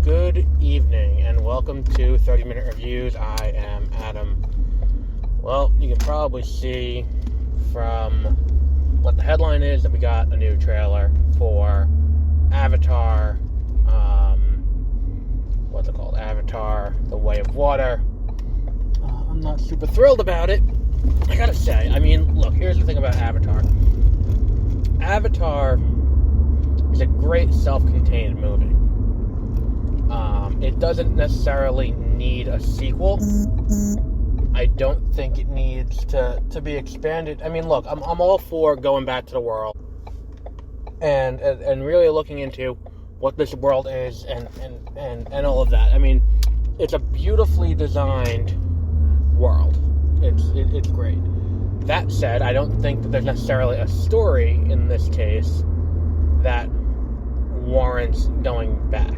Good evening, and welcome to 30-Minute Reviews. I am Adam. Well, you can probably see from what the headline is that we got a new trailer for Avatar, what's it called? Avatar, The Way of Water. I'm not super thrilled about it, I gotta say. I mean, look, here's the thing about Avatar. Avatar is a great self-contained movie. It doesn't necessarily need a sequel. I don't think it needs to be expanded. I mean, look, I'm all for going back to the world and really looking into what this world is and all of that. I mean, it's a beautifully designed world. It's great. That said, I don't think that there's necessarily a story in this case that warrants going back.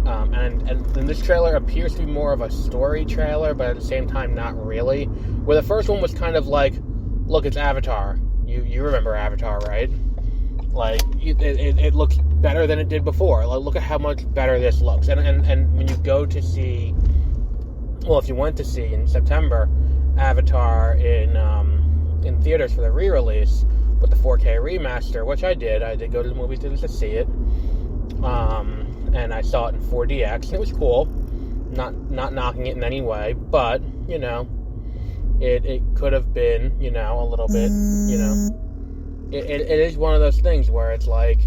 And this trailer appears to be more of a story trailer, but at the same time, not really. Where the first one was kind of like, look, it's Avatar. You remember Avatar, right? Like, it looks better than it did before. Like, look at how much better this looks. And when you go to see, well, if you went to see in September, Avatar in theaters for the re-release with the 4K remaster, which I did go to the movie theaters to see it. And I saw it in 4DX, and it was cool. Not knocking it in any way, but, you know, it could have been, you know, a little bit, you know. It is one of those things where it's like,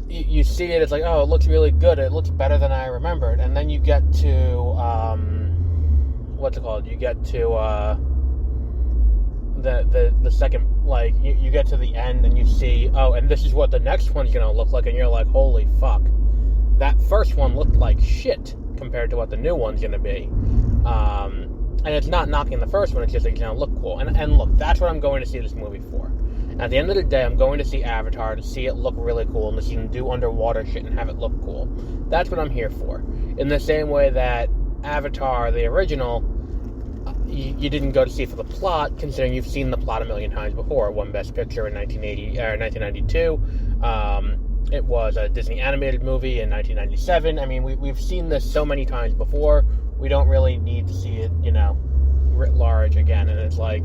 you see it, it's like, oh, it looks really good, it looks better than I remembered, and then you get to, what's it called? You get to, the second, like, you get to the end and you see, oh, and this is what the next one's gonna look like, and you're like, holy fuck, that first one looked like shit compared to what the new one's gonna be. And it's not knocking the first one, it's just it's gonna look cool. And look, that's what I'm going to see this movie for. At the end of the day, I'm going to see Avatar to see it look really cool and to see them do underwater shit and have it look cool. That's what I'm here for. In the same way that Avatar, the original, you didn't go to see it for the plot, considering you've seen the plot a million times before. It won Best Picture in 1992. It was a Disney animated movie in 1997. I mean, we've seen this so many times before. We don't really need to see it, you know, writ large again. And it's like,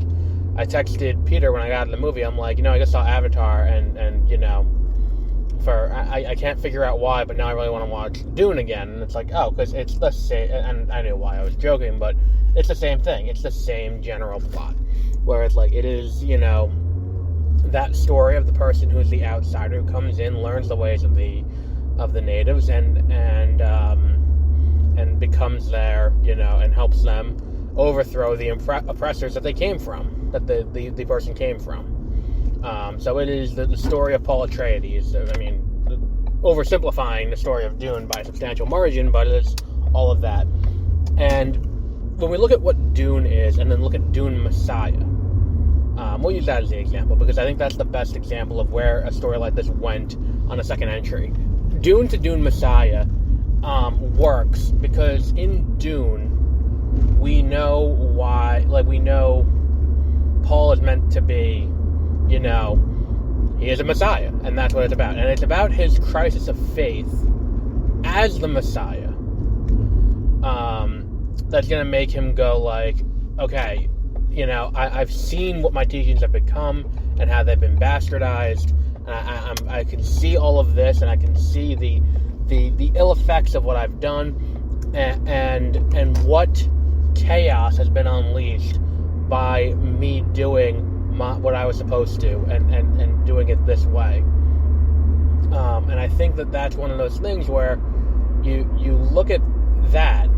I texted Peter when I got in the movie. I'm like, you know, I just saw Avatar, and you know, I can't figure out why, but now I really want to watch Dune again. And it's like, oh, because it's the same, and I knew why I was joking, but it's the same thing. It's the same general plot, where it's like, it is, you know, that story of the person who's the outsider who comes in, learns the ways of the natives, and becomes there, you know, and helps them overthrow the oppressors that they came from, that the person came from. So it is the story of Paul Atreides. I mean, oversimplifying the story of Dune by a substantial margin, but it's all of that. And when we look at what Dune is, and then look at Dune Messiah, we'll use that as the example, because I think that's the best example of where a story like this went on a second entry. Dune to Dune Messiah works because in Dune, we know why, like, we know Paul is meant to be, you know, he is a Messiah, and that's what it's about. And it's about his crisis of faith as the Messiah. That's going to make him go like, okay, you know, I've seen what my teachings have become and how they've been bastardized. And I can see all of this, and I can see the ill effects of what I've done, and what chaos has been unleashed by me doing what I was supposed to, and doing it this way. And I think that that's one of those things where you look at that.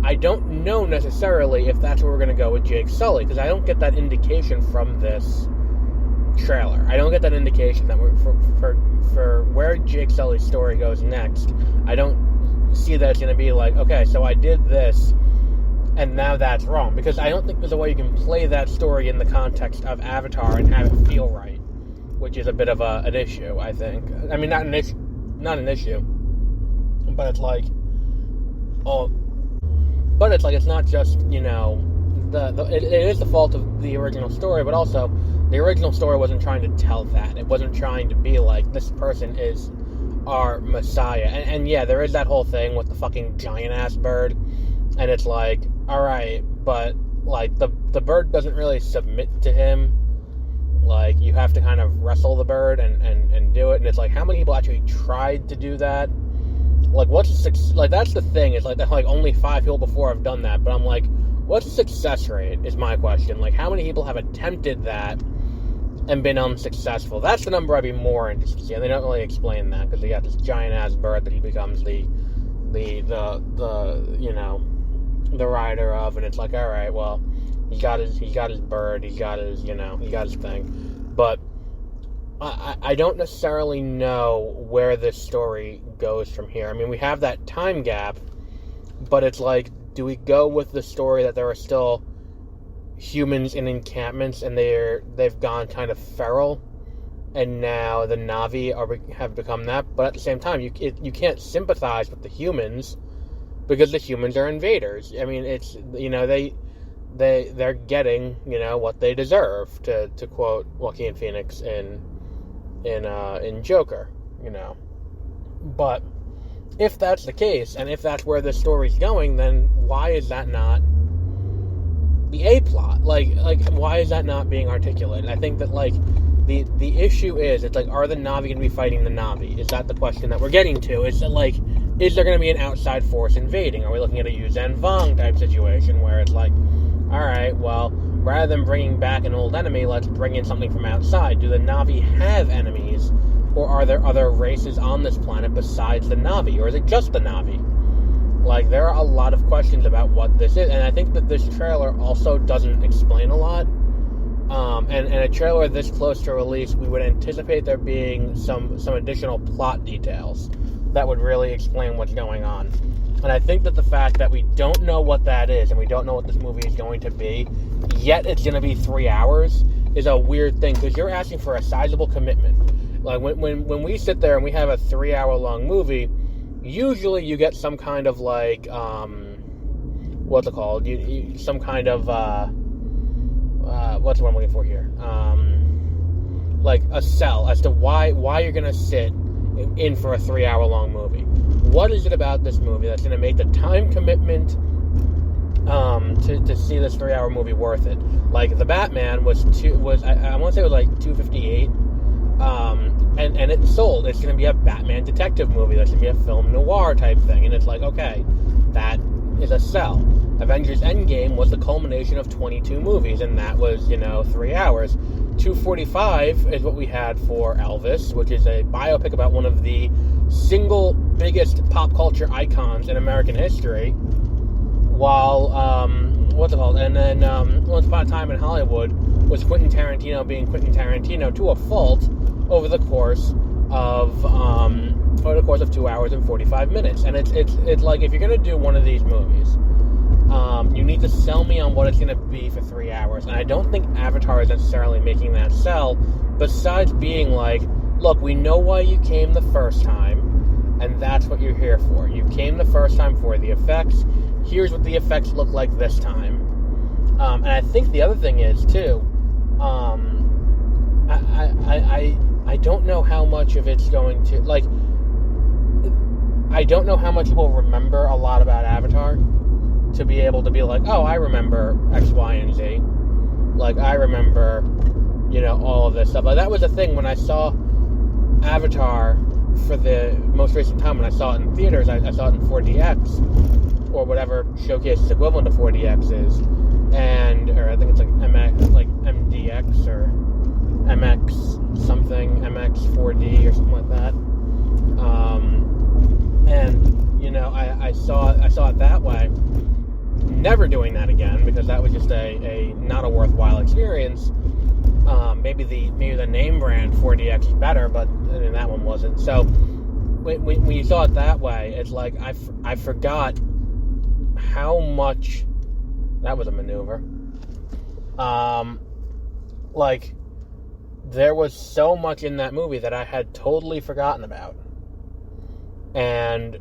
I don't know necessarily if that's where we're going to go with Jake Sully, because I don't get that indication from this trailer. I don't get that indication that for where Jake Sully's story goes next. I don't see that it's going to be like, okay, so I did this, and now that's wrong, because I don't think there's a way you can play that story in the context of Avatar and have it feel right, which is a bit of an issue, I think. I mean, not an issue, but it's like, it's not just, you know, it is the fault of the original story, but also the original story wasn't trying to tell that. It wasn't trying to be like, this person is our Messiah. And yeah, there is that whole thing with the fucking giant-ass bird, and it's like, alright, but, like, the bird doesn't really submit to him. Like, you have to kind of wrestle the bird and do it, and it's like, how many people actually tried to do that? Like, that's the thing, it's like, only 5 people before have done that, but I'm like, what's the success rate, is my question. Like, how many people have attempted that and been unsuccessful? That's the number I'd be more interested in. And they don't really explain that, because they got this giant-ass bird that he becomes the rider of, and it's like, alright, well, he got his bird, he got his thing. But I don't necessarily know where this story goes from here. I mean, we have that time gap, but it's like, do we go with the story that there are still humans in encampments and they've gone kind of feral, and now the Na'vi have become that? But at the same time, you can't sympathize with the humans because the humans are invaders. I mean, it's, they're getting, what they deserve, to quote Joaquin Phoenix in Joker, But if that's the case, and if that's where this story's going, then why is that not the A-plot? Like, why is that not being articulated? I think that, like, the issue is, it's like, are the Na'vi going to be fighting the Na'vi? Is that the question that we're getting to? Is there going to be an outside force invading? Are we looking at a Yuuzhan Vong type situation where it's like, alright, well, rather than bringing back an old enemy, let's bring in something from outside. Do the Na'vi have enemies? Or are there other races on this planet besides the Na'vi? Or is it just the Na'vi? Like, there are a lot of questions about what this is. And I think that this trailer also doesn't explain a lot. And a trailer this close to release, we would anticipate there being some additional plot details that would really explain what's going on. And I think that the fact that we don't know what that is, and we don't know what this movie is going to be, yet it's going to be 3 hours, is a weird thing, because you're asking for a sizable commitment. Like, when we sit there and we have a 3-hour-long movie, usually you get some kind of, like, what's it called? Some kind of, what's what I'm looking for here? Like, a sell as to why you're going to sit in for a 3-hour-long movie. What is it about this movie that's going to make the time commitment to see this 3-hour movie worth it? Like, The Batman I want to say it was like $258, and it sold. It's going to be a Batman detective movie. That's going to be a film noir type thing, and it's like, okay, that is a sell. Avengers Endgame was the culmination of 22 movies, and that was, 3 hours. 245 is what we had for Elvis, which is a biopic about one of the single biggest pop culture icons in American history, while, what's it called? And then, Once Upon a Time in Hollywood was Quentin Tarantino being Quentin Tarantino to a fault over the course of 2 hours and 45 minutes. And it's like, if you're going to do one of these movies, you need to sell me on what it's going to be for 3 hours. And I don't think Avatar is necessarily making that sell, besides being like, look, we know why you came the first time, and that's what you're here for. You came the first time for the effects. Here's what the effects look like this time. And I think the other thing is, too, I don't know how much of it's going to, like, I don't know how much people remember a lot about Avatar to be able to be like, oh, I remember X, Y, and Z. Like, I remember, all of this stuff. Like, that was the thing when I saw Avatar for the most recent time. When I saw it in theaters, I saw it in 4DX, or whatever Showcase's equivalent to 4DX is, or I think it's like MDX, or MX something, MX 4D, or something like that. I saw it that way. Never doing that again, because that was just a not a worthwhile experience. Maybe the name brand 4DX is better, but that one wasn't. So when you saw it that way, it's like I forgot how much that was a maneuver. Like, there was so much in that movie that I had totally forgotten about, and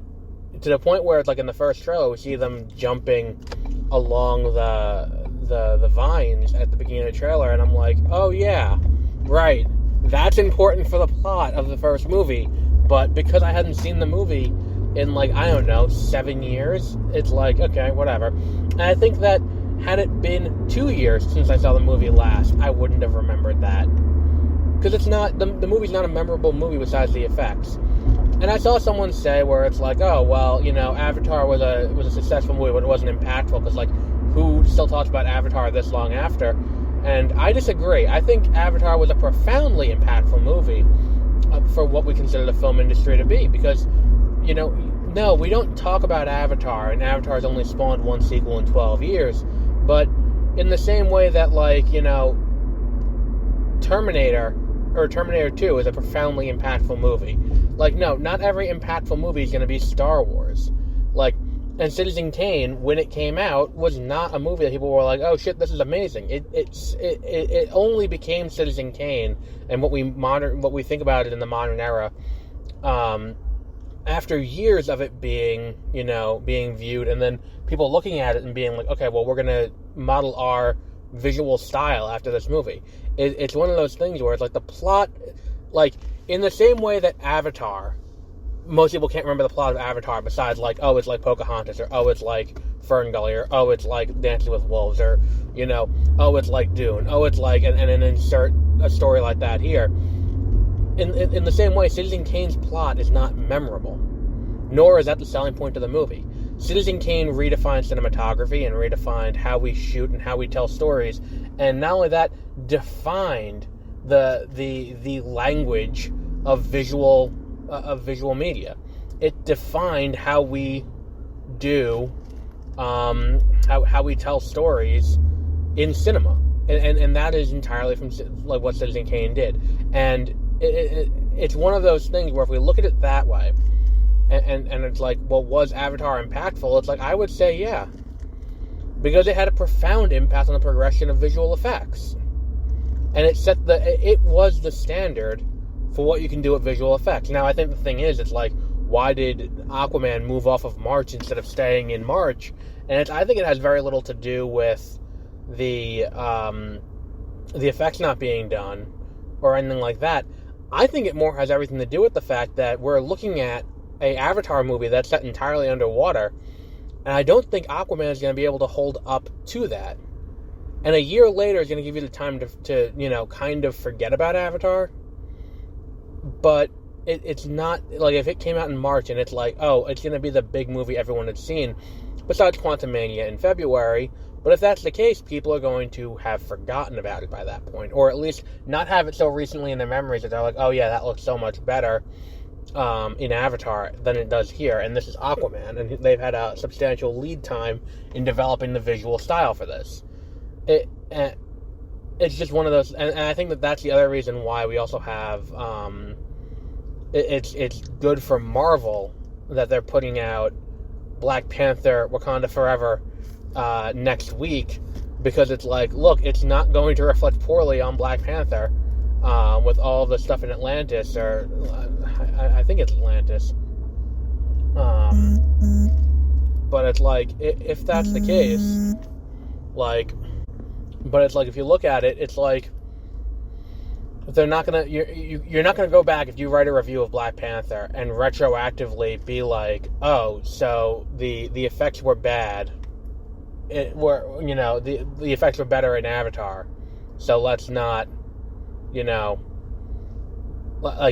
to the point where it's like in the first trailer we see them jumping along the vines at the beginning of the trailer, and I'm like, oh yeah, right, that's important for the plot of the first movie, But because I hadn't seen the movie in, like, I don't know, 7 years, it's like, okay, whatever. And I think that had it been 2 years since I saw the movie last, I wouldn't have remembered that. Because it's not, the movie's not a memorable movie besides the effects. And I saw someone say where it's like, oh, well, you know, Avatar was a successful movie, but it wasn't impactful, because, like, who still talks about Avatar this long after? And I disagree. I think Avatar was a profoundly impactful movie for what we consider the film industry to be, because, you know, no, we don't talk about Avatar, and Avatar's only spawned one sequel in 12 years, but in the same way that, like, you know, Terminator 2 is a profoundly impactful movie. Like, no, not every impactful movie is going to be Star Wars. Like, and Citizen Kane, when it came out, was not a movie that people were like, oh shit, this is amazing. It only became Citizen Kane, and what we think about it in the modern era, after years of it being viewed, and then people looking at it and being like, okay, well, we're going to model our visual style after this movie. It's one of those things where it's like the plot, like, in the same way that Avatar, most people can't remember the plot of Avatar besides, like, oh, it's like Pocahontas, or oh, it's like Fern Gully, or oh, it's like Dancing with Wolves, or, you know, oh, it's like Dune, oh, it's like, and then insert a story like that here. In the same way, Citizen Kane's plot is not memorable, nor is that the selling point of the movie. Citizen Kane redefined cinematography and redefined how we shoot and how we tell stories, and not only that, defined the language of visual media. It defined how we do how we tell stories in cinema, and that is entirely from, like, what Citizen Kane did. And it's one of those things where if we look at it that way, and it's like, well, was Avatar impactful? It's like, I would say yeah, because it had a profound impact on the progression of visual effects, and it was the standard for what you can do with visual effects. Now, I think the thing is, it's like, why did Aquaman move off of March instead of staying in March? And I think it has very little to do with the effects not being done or anything like that. I think it more has everything to do with the fact that we're looking at an Avatar movie that's set entirely underwater, and I don't think Aquaman is going to be able to hold up to that. And a year later is going to give you the time to you know, kind of forget about Avatar. But it's not, like, if it came out in March and it's like, oh, it's going to be the big movie everyone had seen, besides Quantumania in February, but if that's the case, people are going to have forgotten about it by that point, or at least not have it so recently in their memories that they're like, oh yeah, that looks so much better in Avatar than it does here, and this is Aquaman, and they've had a substantial lead time in developing the visual style for this. It's just one of those, and I think that that's the other reason why we also have, it's good for Marvel that they're putting out Black Panther: Wakanda Forever next week, because it's like, look, it's not going to reflect poorly on Black Panther with all the stuff in Atlantis, or I think it's Atlantis. But it's like, if that's the case, like, but it's like, if you look at it, it's like, they're not gonna, you're not gonna go back if you write a review of Black Panther and retroactively be like, oh, so the effects were bad. The effects were better in Avatar, so let's not, like,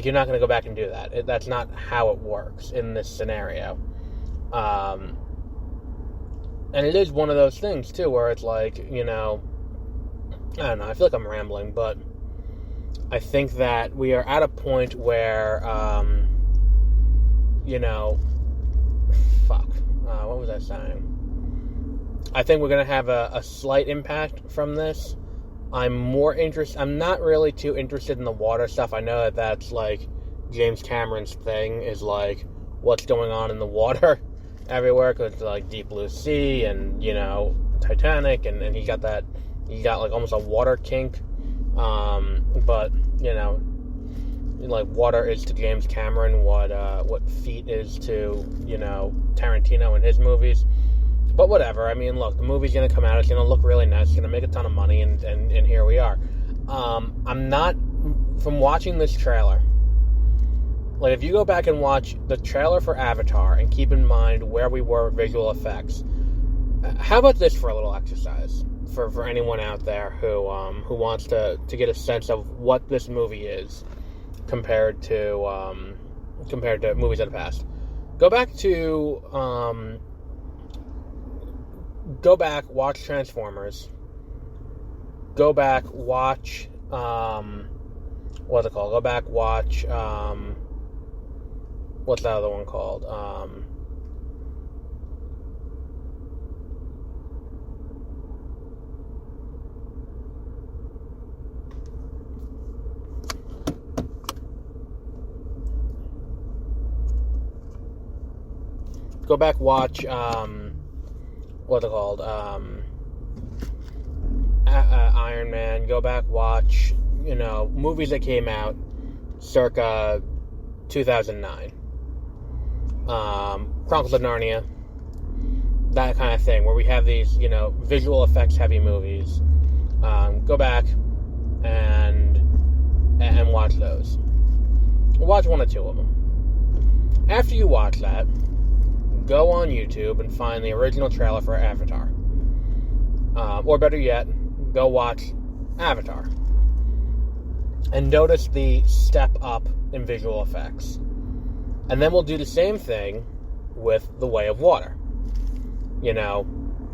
you're not going to go back and do that. That's not how it works in this scenario. And it is one of those things, too, where it's like, I don't know, I feel like I'm rambling, but I think that we are at a point where, what was I saying? I think we're going to have a slight impact from this. I'm not really too interested in the water stuff. I know that that's, like, James Cameron's thing, is, like, what's going on in the water everywhere, because it's, like, Deep Blue Sea and, Titanic, and he got, like, almost a water kink. But, like, water is to James Cameron what feet is to, Tarantino and his movies. But whatever, I mean, look, the movie's going to come out, it's going to look really nice, it's going to make a ton of money, and here we are. I'm not, from watching this trailer, Like, if you go back and watch the trailer for Avatar and keep in mind where we were with visual effects, how about this for a little exercise for anyone out there who wants to get a sense of what this movie is compared to movies that have passed. Go back, watch Transformers. Go back, watch what's it called? Go back, watch what's that other one called? Go back, watch what's it called? Iron Man. Go back, watch movies that came out circa 2009. Chronicles of Narnia, that kind of thing, where we have these, visual effects heavy movies. Go back and watch those. Watch one or two of them. After you watch that, go on YouTube and find the original trailer for Avatar. Or better yet, go watch Avatar. And notice the step up in visual effects. And then we'll do the same thing with The Way of Water.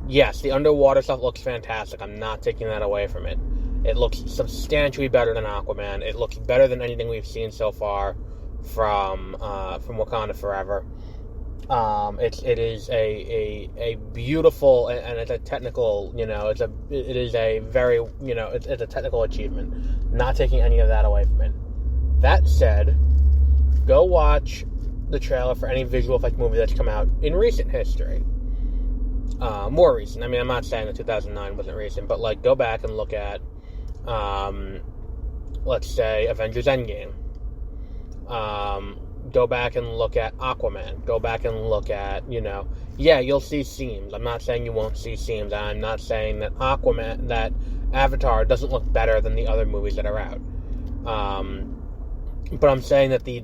Yes, the underwater stuff looks fantastic. I'm not taking that away from it. It looks substantially better than Aquaman. It looks better than anything we've seen so far from Wakanda Forever. It is a beautiful, and it's a technical, it is a very, it's a technical achievement. Not taking any of that away from it. That said, go watch the trailer for any visual effect movie that's come out in recent history. More recent. I mean, I'm not saying that 2009 wasn't recent, but go back and look at, let's say, Avengers Endgame. Go back and look at Aquaman. Go back and look at, you'll see seams. I'm not saying you won't see seams. I'm not saying that that Avatar doesn't look better than the other movies that are out. But I'm saying that the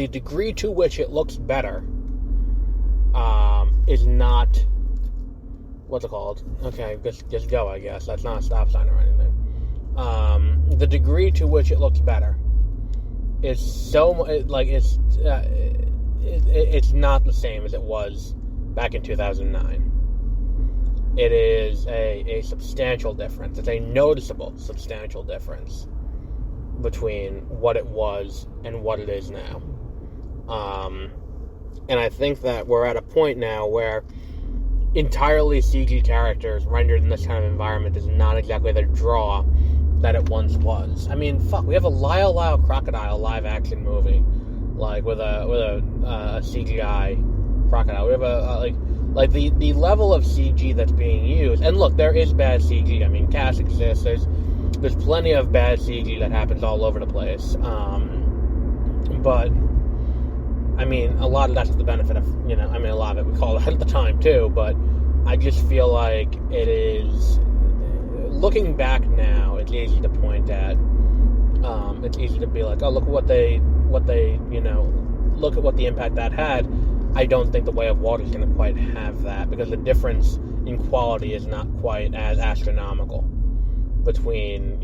degree to which it looks better is not, what's it called? Okay, just go, I guess. That's not a stop sign or anything. The degree to which it looks better is so, it's not the same as it was back in 2009. It is a substantial difference. It's a noticeable substantial difference between what it was and what it is now. And I think that we're at a point now where entirely CG characters rendered in this kind of environment is not exactly the draw that it once was. I mean, fuck, we have a Lyle Lyle Crocodile live action movie, with a CGI crocodile. We have the level of CG that's being used. And look, there is bad CG. I mean, cast exists. There's plenty of bad CG that happens all over the place. But I mean, a lot of that's the benefit of, a lot of it we called it at the time too, but I just feel like it is, looking back now, it's easy to point at, it's easy to be like, oh, look at look at what the impact that had. I don't think The Way of Water is going to quite have that, because the difference in quality is not quite as astronomical between,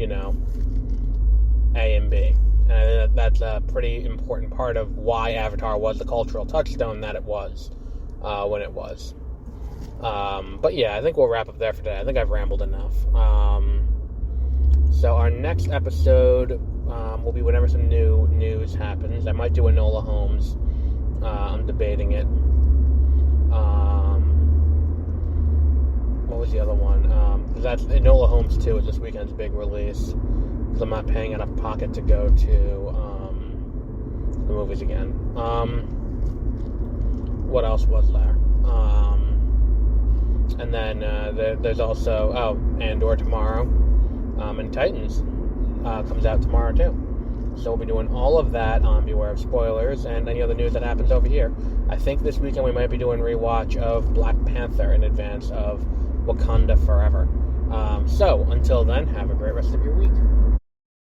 A and B. And I think that's a pretty important part of why Avatar was the cultural touchstone that it was when it was. But yeah, I think we'll wrap up there for today. I think I've rambled enough. So our next episode will be whenever some new news happens. I might do Enola Holmes. I'm debating it. What was the other one? Because that's Enola Holmes 2 is this weekend's big release. Because I'm not paying out of pocket to go to the movies again. What else was there? And then there's also Andor tomorrow, and Titans comes out tomorrow too. So we'll be doing all of that on Beware of Spoilers and any other news that happens over here. I think this weekend we might be doing a rewatch of Black Panther in advance of Wakanda Forever. So until then, have a great rest of your week.